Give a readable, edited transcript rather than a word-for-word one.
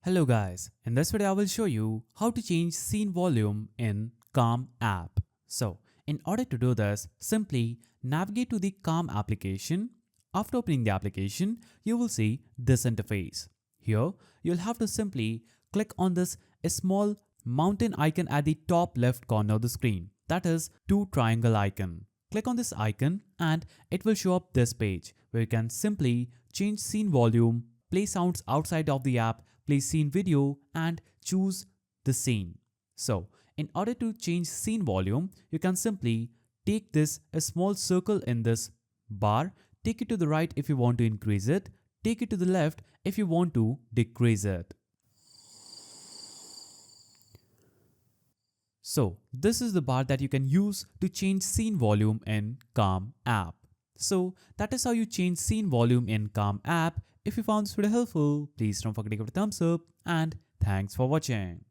Hello guys, in this video I will show you how to change scene volume in Calm app. So in order to do this, simply navigate to the Calm application. After opening the application, you will see this interface. Here, you'll have to simply click on this small mountain icon at the top left corner of the screen. That is two triangle icon. Click on this icon and it will show up this page where you can simply change scene volume, play sounds outside of the app, play scene video and choose the scene. So in order to change scene volume, you can simply take this a small circle in this bar, take it to the right if you want to increase it, take it to the left if you want to decrease it. So this is the bar that you can use to change scene volume in Calm app. So that is how you change scene volume in Calm app. If you found this video helpful, please don't forget to give it a thumbs up and thanks for watching.